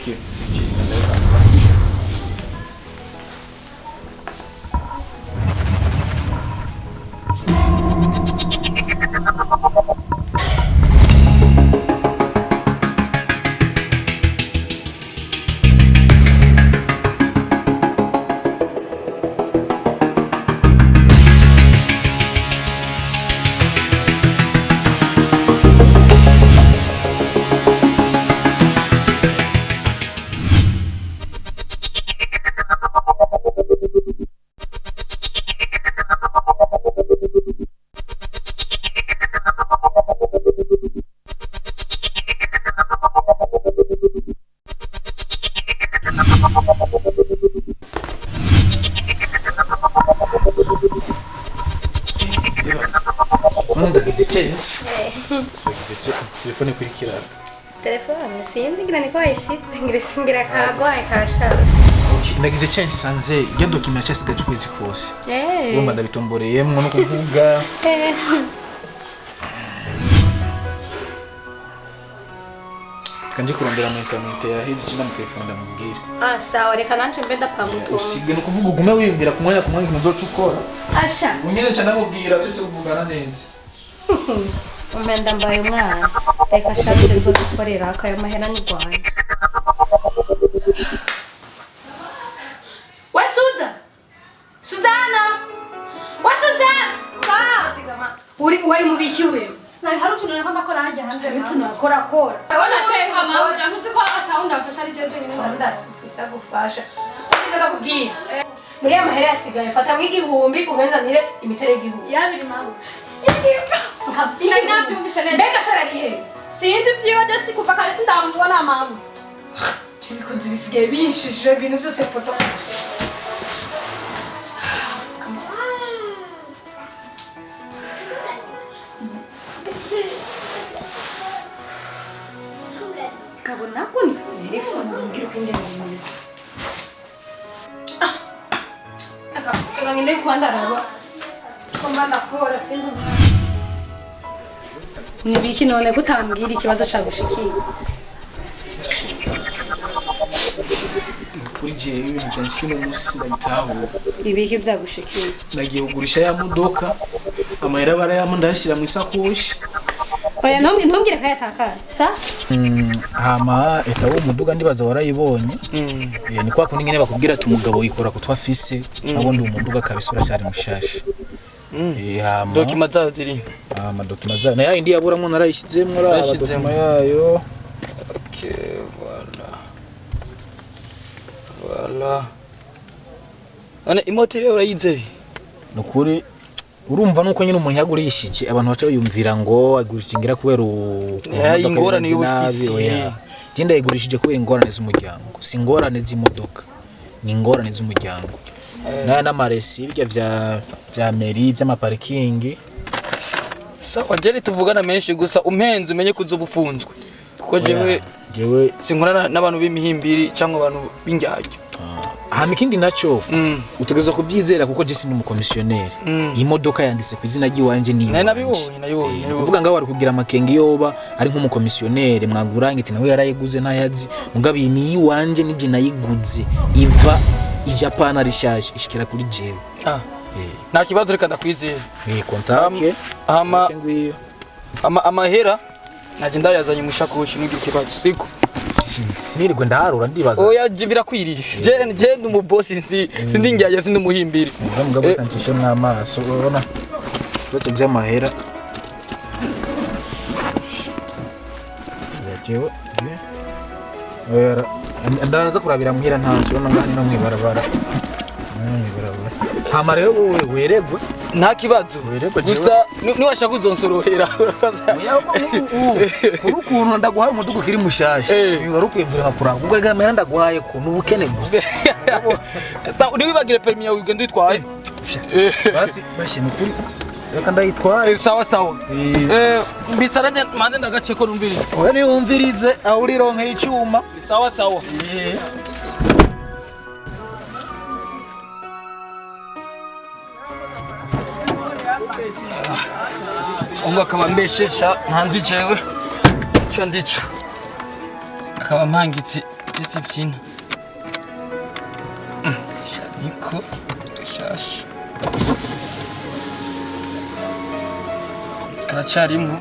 Okay. Chaine. Telefone kurikira. Telefone sinzi ngira niko ayisitse ngira kagwaye kashaka. Okay, nagize Chaine sanze ya document cyasigaje kwezi kose. Urumva ndabitomboreyemo no kuvuga. Kanje kurondera mu internet ya hidi cyenda mu telefone ndamubwira. Sawa reka nanje mbe ndapamuto. Usige no kuvuga ugume wiyumvira ku mwanya ntuzoca ukora. Asha. Unyene cyane namubwira cyo kuvugana neza. Umenda mbaye umwana. Reka shanje nzo gukorera akayo mahera ni Rwanda. Wasuza. Suzana. Wasuzana. Sawa tigama. Wari mubikiwe. Na hari utuntu nako ndakora hajya hanze bitu nakora. Abona teka mama ntuzi ko atawunda afasha ari jeje nyine ndafisa gufasha. Ubiza bakubwiye. Muri amahera yasigaye fata mw'igihumbi ugenzanire imitere y'igihumbi. Yabiri mama. Mbega sharari he? Sinzi byiwe desi kuva kare sindamubona mama. Tibikoze bisigaye binshishije ibintu byose foto. Kabona ko ni telefone ngira ko inde neza. Aka ngende kwandaraba. Komba ndakora sinzi. Nibiki none kutambwira ikibazo cagushikiye. Kuri je ibintu byanshye mu musi ndabitaho. Ibiki byagushikiye. Nagiye kugurisha ya modoka. Amahera barayamo ndashyira mu isakoshi. Oya ntumbwire kayataka. Sa? Hama etawo muduga ndibaza warayibonye. Ni kwa kundi nyine bakubwira ati umugabo wikora kutwa fise nabundi umuduga kabisa urashari mushasha. Hama document zayo ziri. Document zayo na yindi yaburamo narayishizemo ra document yayo. Okay, voilà. Ana imoteri urayize. Nukuri urumva nuko nyine umuntu yagurishije abantu baca yumvira ngo agurishingira kubera ingorane y'ubufisi. Tinda yigurishije kubera ingorane z'umuryango. Si ingorane z'imodoka. Ni ingorane z'umuryango. N'amaresi bijya vya meri by'amaparking. Sawa jeri tuvugana menshi gusa umpenze umenye kuzobufunzwe. Kuko jewe sinkorana n'abantu b'imihimbiri cyangwa abantu b'injyajyo. Hama ikindi naco utegeza kubyizera kuko je sindi umukomisiyoneri. Iyi modoka yanditse ku izina ry'iwanje ni. Nabibonye. Uvuga ngaho ari kugira amakengi yoba ari nk'umukomisiyoneri mwaguranye ati nawe yarayiguze ntayazi. Mugabe ni yiwanje nije nayiguze iva Japan arishaje ishikira kuri jewe. Nta kibazo reka ndakwizera. Kontake. Hama amahera nagenda yazanye mushakoshi n'ugira kibazo siko. Sinirwe ndaharura ndibaza. Oya birakwiriye. Je ndumu boss sindi ngiyaje sindi muhimbiri. Mugabo tancishe mwamaso urabona. Uretse by'amahera. Yajewe. Oya ndaza kurabira muhira ntazo ngani no mwibarabara. Hama rero wowe weregwe nta kibazo gusa niwashaka uzonsorohera kuri ukuntu ndaguhaye umudugu kiri mushasha wari ukwivura nkakuranga ubwo rega mera ndaguhaye ko n'ubukene gusa sa uribagire permis yawe ugenda itwaye basi bashimye ukuri reka ndayitwaye sawa mbisaranye mande ndagace ko numvirize oya ni wumvirize aho urironke icyuma sawa Unga kama mbeshesha ntanzi jewe cyo ndico akaba mpangitsi Jesi vyina. Niko nshasha. Karacarimo.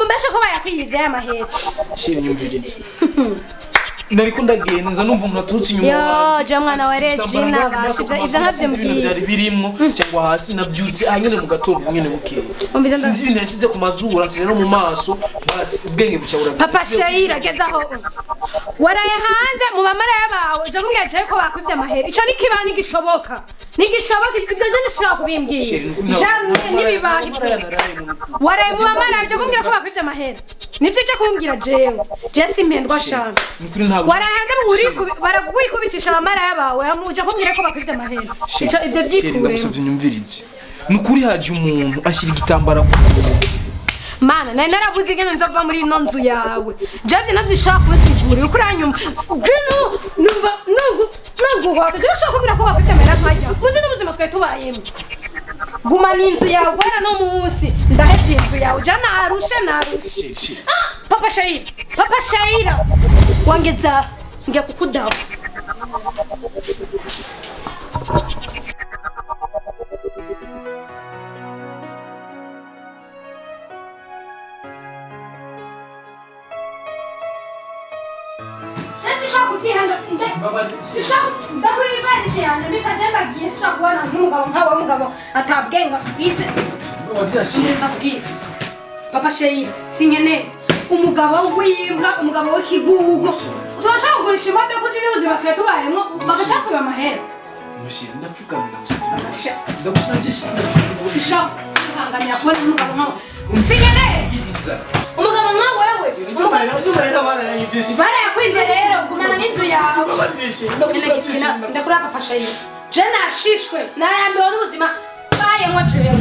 Mbasha ko bayakwiyivye amahera. Shiri nyumviriza. Nariko ndagenza numva umuntu aturutse inyuma Yo, je mwana wa Regina bashi ivyo ntavyo mbwiye. Byari birimo cyangwa hasi navyutse anyene mu gatondo nyene bukeye. Sinzi ibintu yashize ku mazuru nsize no mu maso basi ubwenge bucabura. Papa Chaine gezaho. Waraye hanze mu bamara yabawe je kumbwira je ko bakwivye amahera. Ico ni kibani gishoboka. Nigishoboka ivyo je nishaka kubimbwira. Jamwe nibibahi ibyo. Waraye mu bamara je kumbwira ko bakwivye amahera. Nivyo je kumbwira jewe. Je simpendwa shanga. Warahanga baragukubitisha amara yabawe amuje kumbwira ko bakwivye amahera. Ico ivyo vyikure. Ndagusavye nyumvirize. Nukuri haje umuntu ashira igitambara ku Mana, narabuze ingene nzova muri ino nzu yawe. Javye navyishaka kusigura uko uranyuma. Gino numva nanguhata. Je shaka kumbwira ko bakwivye amahera nkajya. Uzi n'ubuzima twe tubayemo. Guma n'inzu yawe wera no munsi. Ndahevye inzu yawe. Jana arushe. Papa Chaine. Wangeza ngiye kukudaho. Atabwenga fise. Papa Chaine, sinkene umugabo w'imbwa, umugabo w'ikigugu. Turashaka kugurisha imodoka z'ubuzi batwe tubayemo bagashaka kwiba amahera. Mushira ndapfukamira gusa. Ndagusajisha. Sisha, kangamira kubona umugabo nkawe. Sinkene. Umugabo nkawe wewe. Bara yakwinde rero gumana n'inzu yawe. Ndakura Papa Chaine. Je nashishwe, narambiwe n'ubuzima bayemo jewe.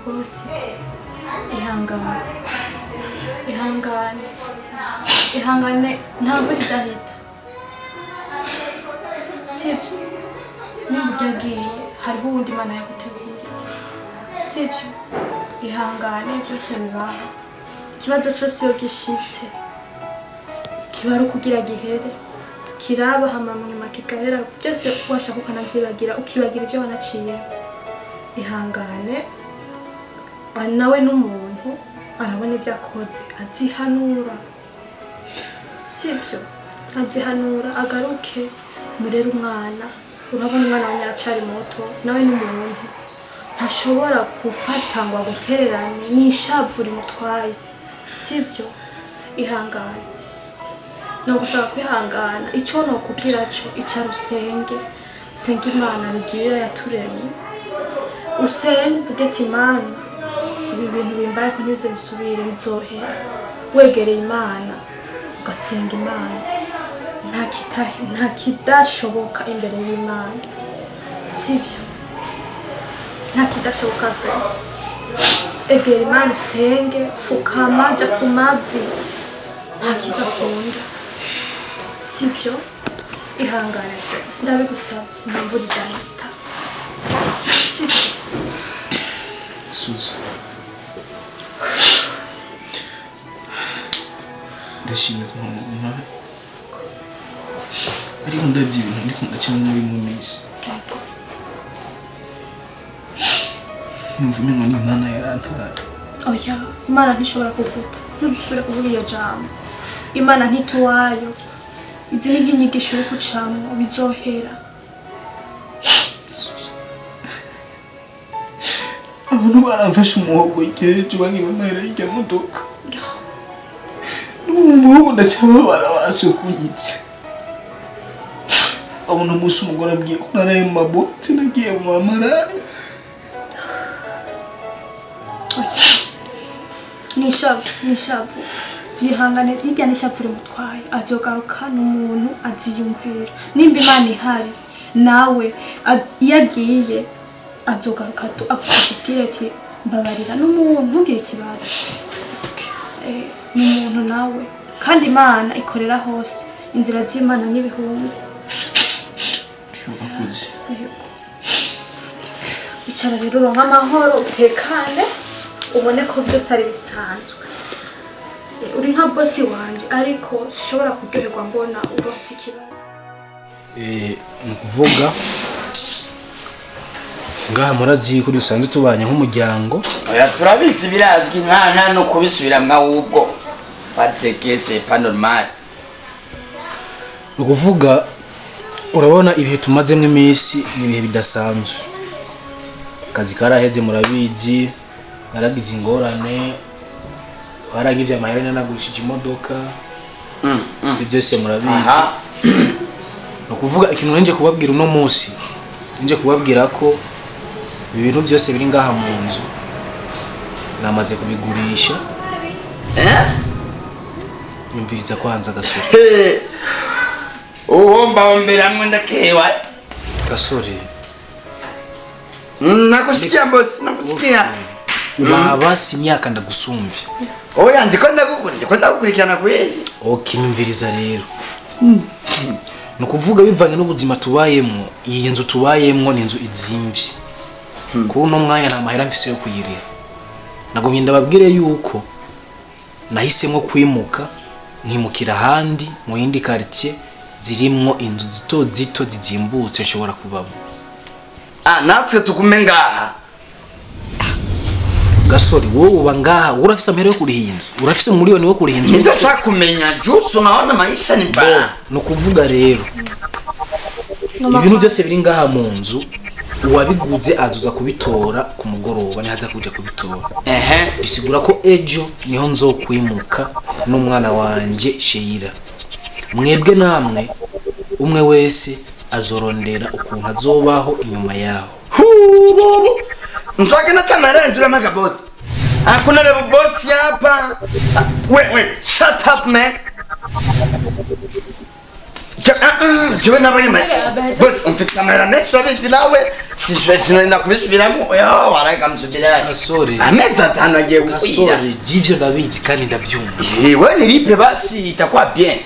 Bose ihangane ntabwo ridahita sibyo nimujyagiye hariho ubundi Imana yaguteguriye sibyo ihangane byose bibaho ikibazo cyose iyo gishitse kiba ari ukugira gihere kiraba hama mu nyuma kigahera byose washaka ukanavyibagira ukibagira ibyo wanaciye ihangane nawe n'umuntu arabona ibyo akoze azihanura sibyo azihanura agaruke murera umwana urabona umwana wanjye aracari muto nawe n'umuntu ntashobora gufata ngo agutererane n'ishavu rimutwaye sibyo ihangane no gushaka kwihangana icyo no kubwira cyo icyarusenge usenge Imana rugira yaturemye usenge uvuge ati Imana ibi bintu bimbaye ko ntibize bisubire bizohera wegereye Imana ugasenga Imana nta kidashoboka imbere y'Imana sibyo nta kidashoboka vuba egera Imana usenge fukama jya ku mavi nta kidakunda sibyo ihangane ndabigusabye nta mvura idahita sibyo Suza ndashimye ko mama ariko ndabye ibintu ndiko ndakina muri mu minsi numva umengo ni Imana yarantaye oya Imana ntishobora kuguta ntudusubire kuvuga iyo jambo Imana ntituwayo izi ni inyigisho yo kucamo bizohera abantu baramfashe umuhogo ikeje bangiba amahera y'ijya modoka n'umuhogo ndacyaba barabasukunyitse abona umunsi umugore abwiye ko naraye mu mabote nagiye mu mamarari nishavu byihangane hirya n'ishavu rimutwaye azogaruka n'umuntu aziyumvira nimba Imana ihari nawe iyo agiye azogaruka akubwira ati mbabarira n'umuntu ntugire ikibazo ni umuntu nawe kandi Imana ikorera hose inzira z'Imana n'ibihumbi icara rero uronka amahoro utekane ubone ko byose ari bisanzwe uri nka bosi wanje ariko ushobora kuryoherwa mbona uronse ikibazo ni ukuvuga ngaha murazi ko dusanzwe tubanye nk'umuryango oya turabizi birazwi nta no kubisubiramwo ahubwo basekese pas normal ni ukuvuga urabona ibihe tumazemo iminsi ni ibihe bidasanzwe akazi karaheze murabizi naragize ingorane barangivye amahera nagurishije imodoka byose murabizi no kuvuga ikintu nje kubabwira uno munsi nje kubabwira ko ibintu byose biri ngaha mu nzu namaze kubigurisha yumviriza kwanza gasore mbomberamwe ndakewa gasore nakusikia boss nakusikia basi imyaka ndagusumvye oya ndiko ndagukurikirana kweli okimviriza rero no kuvuga bivanye n'ubuzima tubayemo iyi nzu tubayemo ni inzu izimvye ko no mwanya nta mahera mfise yo kuyirira nagomye ndababwire yuko nahisemo kwimuka nkimukira handi mu yindi quartier zirimwo inzu zito zizimbutse nshobora kubamo natwe tukume ngaha gasore wowe uba ngaha urafise amahera yo kurihinza urafise miliyoni yo kurihinza ndashaka kumenya juice unaona maisha ni baya no kuvuga rero ibintu byose biri ngaha mu nzu uwabiguze azuza kubitora ku mugoroba ni haza kuja kubitora bisigura ko ejo niho nzokwimuka n'umwana wanje Sheira mwebwe namwe umwe wese azorondera ukuntu azobaho inyuma yaho mtwake na kamera ndura maga boss hakuna lebo boss hapa wait shut up man Jiwe nabanye boss umfite kamera next rabizi nawe sinaenda kubisubiramo yo waraka msubira sorry ameza tano agiye gukwira sorry jivyo ndabizi kandi ndavyumva wewe nilipe basi itakuwa bien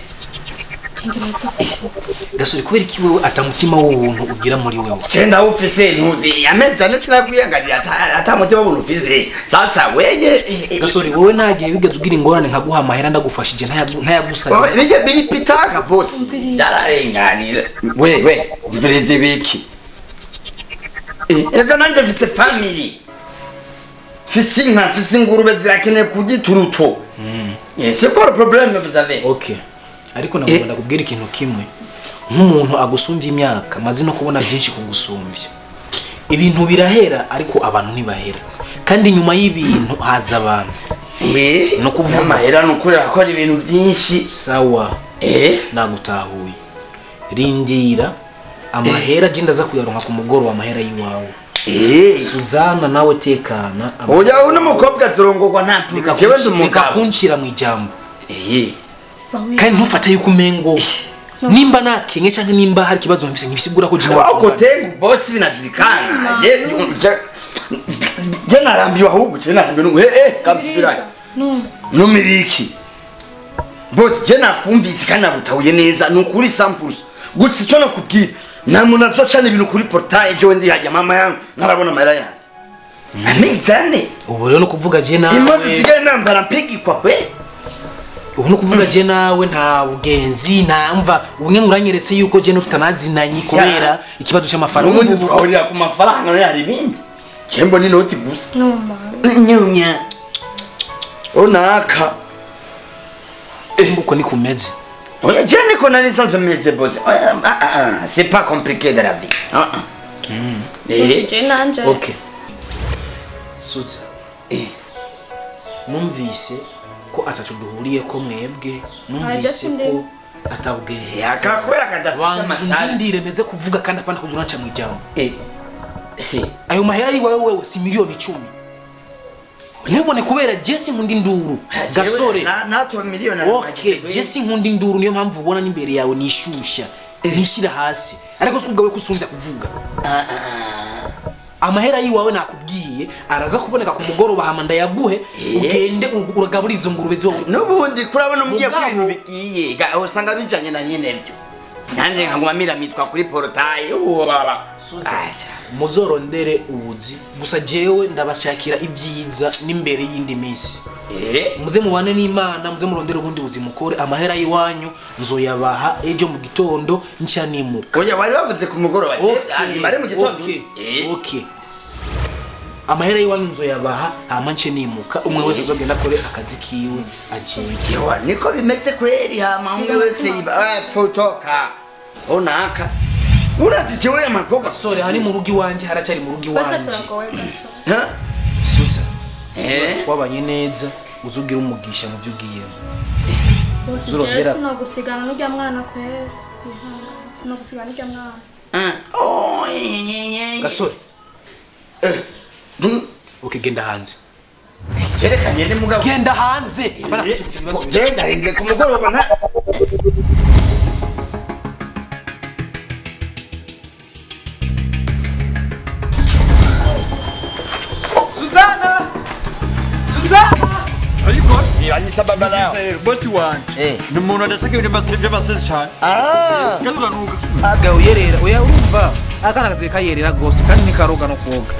gasore kubera iki wewe atamutima w'ubuntu ugira muri wewe cenda ufise ntuzi ameza nesina kuyangalira atamutima w'ubuntu ufise sasa weye gasore wowe nagiye bigeze ugira ingorane nkaguha amahera ndagufashije ntayagusaba nije bilipitaka boss yararenganira we mbereze biki ega nanje mfise family fisi ingurube zirakeneye kugituruto c'est quoi le problème vous avez? Okay, ariko nagomba kubwira ikintu kimwe. Nk'umuntu agusumbya imyaka maze no kubona byinshi kugusumbya. Ibintu birahera ariko abantu ntibahera. Kandi nyuma y'ibintu haza abantu. No kuvuga amahera no kurera ko ari ibintu byinshi. Sawa. Nagutahuye. Rindira amahera jinda za kuyaronka ku mugoro wa mahera yiwawe. Suzana nawe tekana. Oya uno mukobwa zirongorwa nta tuka. Jewe ndumugabo kunshira mu ijambo. Kandi ntufata yuko umengo nimba nakenye cyangwa nimba hari kibazo mfise nkibisigura ko jina wako tengu boss binajulikana. Je narambiwe ahubwo je narambiwe kamfibira. No miriki. Boss je nakumvise kandi nabutahuye neza nukuri samples. Gutsi cyo nakubwira. Namuna zocana ibintu kuri portail je ndi hajya mama yangu nkarabona amahera yangu. Amizane. Ubu rero no kuvuga je nawe. Imwe zigana nambara mpigi kwa kwe. Ubu no kuvuga je nawe nta bugenzi ntamva ubumwe uranyeretse yuko je no tutanazinanye kubera ikibazo cy'amafaranga. Ubundi twahurira ku mafaranga no yari bindi. Kembo ni noti gusa. Nyunya. Onaka. Uko ni kumeze. Oya je niko nari sanze meze boss. C'est pas compliqué de la vie. Je nanje. Okay. Suza. Numvise ko atacu duhuriye ko mwebwe numvise ko atabwenge yakakwera kadafisa mashari ndindire meze kuvuga kandi apana kuzura nca mwijambo ayo mahera yi wewe si milioni 10 ntibone kubera Jesse nkundi nduru gasore nato milioni okay Jesse nkundi nduru niyo mpamvu ubona n'imbere yawe nishusha nishira hasi ariko sikugawe kusumbya kuvuga amahera yiwawe nakubwiye araza kuboneka ku mugoroba hamanda yaguhe ugende uragaburiza ingurube zo nubundi kurabona umugiye kuri ibintu bigiye usanga bijanye na nyene byo nanje nkagumamira mitwa kuri portail baba suza muzorondere ubuzi gusa jewe ndabashakira ivyiza n'imbere y'indi minsi muze mubane n'Imana muze murondere ubundi buzi mukore amahera yiwanyu nzoyabaha ejo mu gitondo nca nimuka oya bari bavuze ku mugoroba mare mu gitondo okay amahera yiwanyu nzoyabaha amanche nimuka umwe wese azogenda kore akazi kiwe aciye niko bimeze kweri hama umwe wese iba fotoka onaka urazi jewe amakoga sore hari mu rugi wanje haracari mu rugi wanje suza twabanye neza uzugira umugisha mu byo ugiyemo zurondera no gusigana n'ujya mwana kwe no gusigana n'ujya mwana gasore ukigenda hanze jerekanye ni mugabo genda hanze genda hinge ku mugoroba nta Yanyita baba nawe bosi wanje ni umuntu adashaka ibintu by'amasezi cyane kadura nuga aga uyerera oya urumva akana kazeka yerera gose kandi nikaroga no koga